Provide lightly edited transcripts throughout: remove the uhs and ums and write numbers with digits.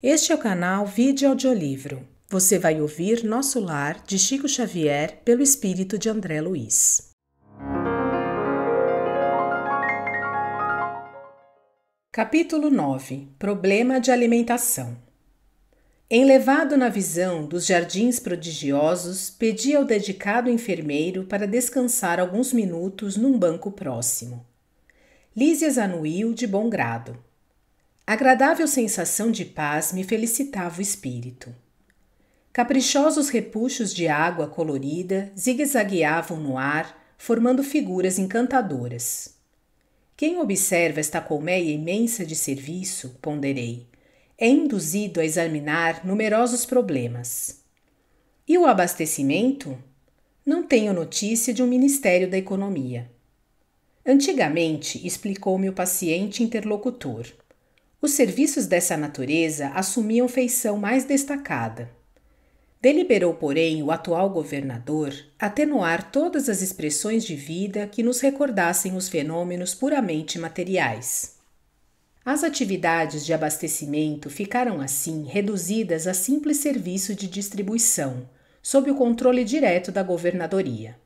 Este é o canal Vídeo Audiolivro. Você vai ouvir Nosso Lar, de Chico Xavier, pelo espírito de André Luiz. Capítulo 9. Problema de alimentação. Enlevado na visão dos jardins prodigiosos, pedi ao dedicado enfermeiro para descansar alguns minutos num banco próximo. Lísias anuiu de bom grado. Agradável sensação de paz me felicitava o espírito. Caprichosos repuxos de água colorida zigue-zagueavam no ar, formando figuras encantadoras. Quem observa esta colmeia imensa de serviço, ponderei, é induzido a examinar numerosos problemas. E o abastecimento? Não tenho notícia de um Ministério da Economia. Antigamente, explicou-me o paciente interlocutor, os serviços dessa natureza assumiam feição mais destacada. Deliberou, porém, o atual governador atenuar todas as expressões de vida que nos recordassem os fenômenos puramente materiais. As atividades de abastecimento ficaram, assim, reduzidas a simples serviço de distribuição, sob o controle direto da governadoria.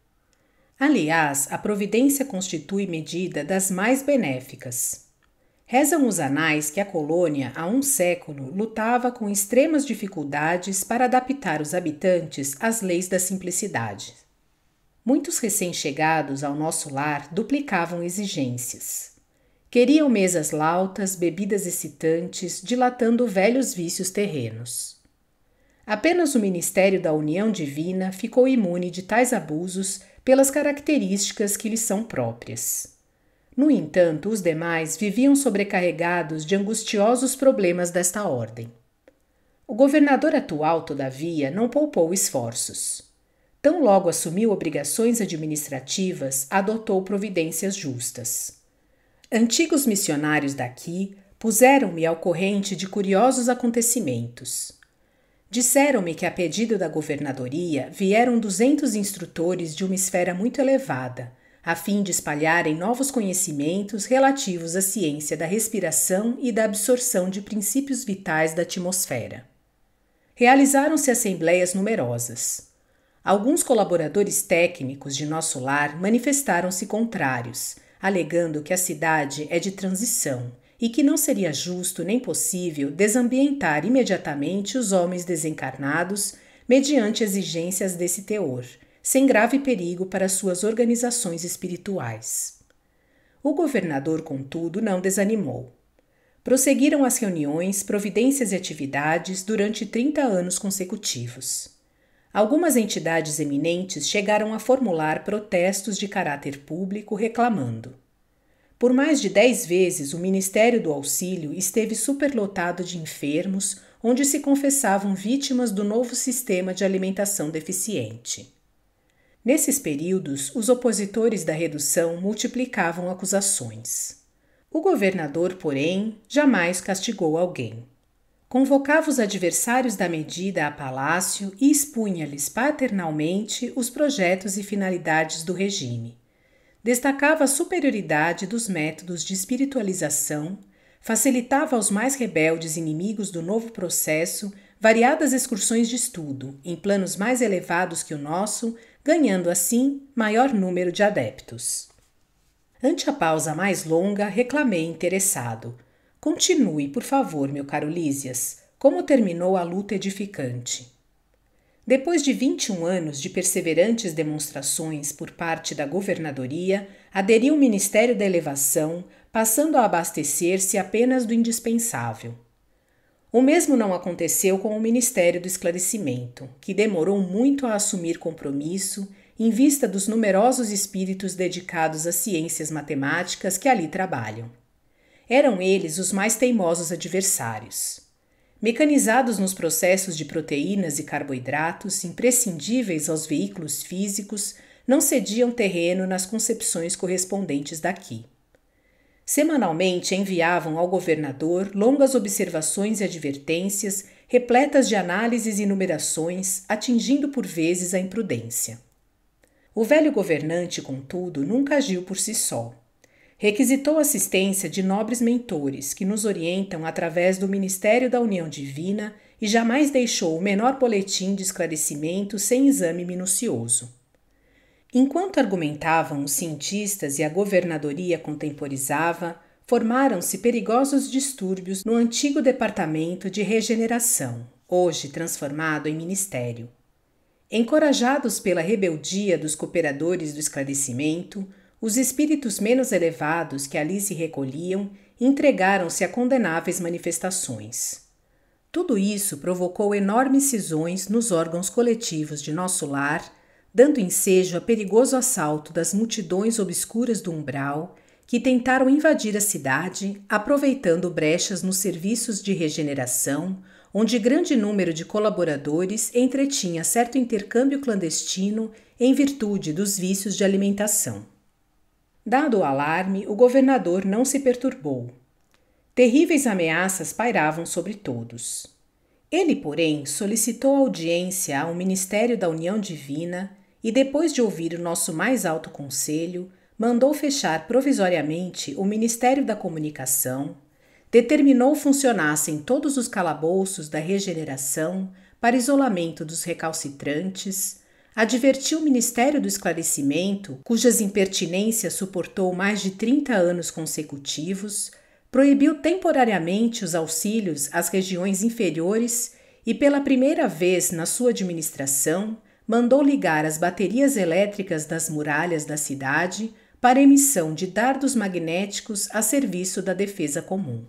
Aliás, a providência constitui medida das mais benéficas. Rezam os anais que a colônia, há um século, lutava com extremas dificuldades para adaptar os habitantes às leis da simplicidade. Muitos recém-chegados ao nosso lar duplicavam exigências. Queriam mesas lautas, bebidas excitantes, dilatando velhos vícios terrenos. Apenas o Ministério da União Divina ficou imune de tais abusos pelas características que lhes são próprias. No entanto, os demais viviam sobrecarregados de angustiosos problemas desta ordem. O governador atual, todavia, não poupou esforços. Tão logo assumiu obrigações administrativas, adotou providências justas. Antigos missionários daqui puseram-me ao corrente de curiosos acontecimentos. Disseram-me que, a pedido da governadoria, vieram 200 instrutores de uma esfera muito elevada, a fim de espalharem novos conhecimentos relativos à ciência da respiração e da absorção de princípios vitais da atmosfera. Realizaram-se assembleias numerosas. Alguns colaboradores técnicos de nosso lar manifestaram-se contrários, alegando que a cidade é de transição e que não seria justo nem possível desambientar imediatamente os homens desencarnados mediante exigências desse teor, sem grave perigo para suas organizações espirituais. O governador, contudo, não desanimou. Prosseguiram as reuniões, providências e atividades durante 30 anos consecutivos. Algumas entidades eminentes chegaram a formular protestos de caráter público reclamando. Por mais de 10 vezes o Ministério do Auxílio esteve superlotado de enfermos, onde se confessavam vítimas do novo sistema de alimentação deficiente. Nesses períodos, os opositores da redução multiplicavam acusações. O governador, porém, jamais castigou alguém. Convocava os adversários da medida a palácio e expunha-lhes paternalmente os projetos e finalidades do regime. Destacava a superioridade dos métodos de espiritualização, facilitava aos mais rebeldes inimigos do novo processo variadas excursões de estudo, em planos mais elevados que o nosso, ganhando assim maior número de adeptos. Ante a pausa mais longa, reclamei interessado. Continue, por favor, meu caro Lísias, como terminou a luta edificante. Depois de 21 anos de perseverantes demonstrações por parte da governadoria, aderiu o Ministério da Elevação, passando a abastecer-se apenas do indispensável. O mesmo não aconteceu com o Ministério do Esclarecimento, que demorou muito a assumir compromisso em vista dos numerosos espíritos dedicados às ciências matemáticas que ali trabalham. Eram eles os mais teimosos adversários. Mecanizados nos processos de proteínas e carboidratos, imprescindíveis aos veículos físicos, não cediam terreno nas concepções correspondentes daqui. Semanalmente enviavam ao governador longas observações e advertências, repletas de análises e numerações, atingindo por vezes a imprudência. O velho governante, contudo, nunca agiu por si só. Requisitou assistência de nobres mentores que nos orientam através do Ministério da União Divina e jamais deixou o menor boletim de esclarecimento sem exame minucioso. Enquanto argumentavam os cientistas e a governadoria contemporizava, formaram-se perigosos distúrbios no antigo Departamento de Regeneração, hoje transformado em ministério. Encorajados pela rebeldia dos cooperadores do esclarecimento, os espíritos menos elevados que ali se recolhiam entregaram-se a condenáveis manifestações. Tudo isso provocou enormes cisões nos órgãos coletivos de nosso lar, dando ensejo a perigoso assalto das multidões obscuras do umbral que tentaram invadir a cidade, aproveitando brechas nos serviços de regeneração, onde grande número de colaboradores entretinha certo intercâmbio clandestino em virtude dos vícios de alimentação. Dado o alarme, o governador não se perturbou. Terríveis ameaças pairavam sobre todos. Ele, porém, solicitou audiência ao Ministério da União Divina e, depois de ouvir o nosso mais alto conselho, mandou fechar provisoriamente o Ministério da Comunicação, determinou funcionassem todos os calabouços da regeneração para isolamento dos recalcitrantes, advertiu o Ministério do Esclarecimento, cujas impertinências suportou mais de 30 anos consecutivos, proibiu temporariamente os auxílios às regiões inferiores e, pela primeira vez na sua administração, mandou ligar as baterias elétricas das muralhas da cidade para emissão de dardos magnéticos a serviço da defesa comum.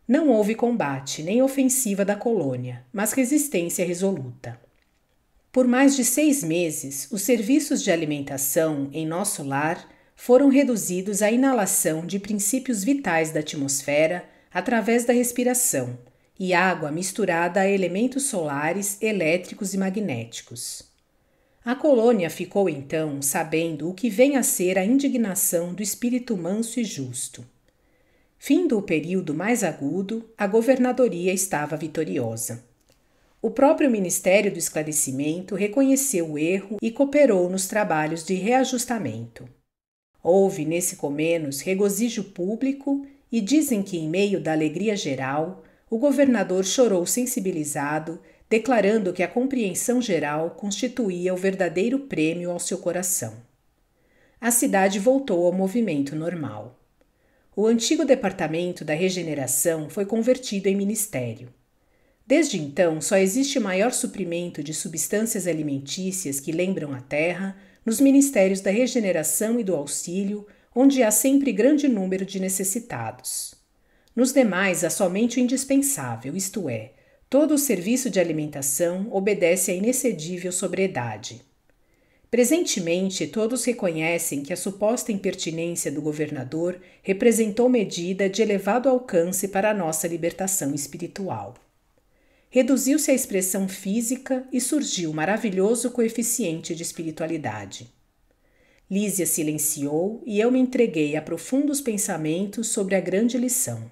Não houve combate nem ofensiva da colônia, mas resistência resoluta. Por mais de 6 meses, os serviços de alimentação em nosso lar foram reduzidos à inalação de princípios vitais da atmosfera através da respiração e água misturada a elementos solares, elétricos e magnéticos. A colônia ficou, então, sabendo o que vem a ser a indignação do espírito manso e justo. Findo o período mais agudo, a governadoria estava vitoriosa. O próprio Ministério do Esclarecimento reconheceu o erro e cooperou nos trabalhos de reajustamento. Houve, nesse comenos, regozijo público e dizem que, em meio da alegria geral, o governador chorou sensibilizado, declarando que a compreensão geral constituía o verdadeiro prêmio ao seu coração. A cidade voltou ao movimento normal. O antigo Departamento da Regeneração foi convertido em ministério. Desde então, só existe maior suprimento de substâncias alimentícias que lembram a terra nos ministérios da regeneração e do auxílio, onde há sempre grande número de necessitados. Nos demais, há somente o indispensável, isto é, todo o serviço de alimentação obedece à inexcedível sobriedade. Presentemente, todos reconhecem que a suposta impertinência do governador representou medida de elevado alcance para a nossa libertação espiritual. Reduziu-se a expressão física e surgiu o maravilhoso coeficiente de espiritualidade. Lísia silenciou e eu me entreguei a profundos pensamentos sobre a grande lição.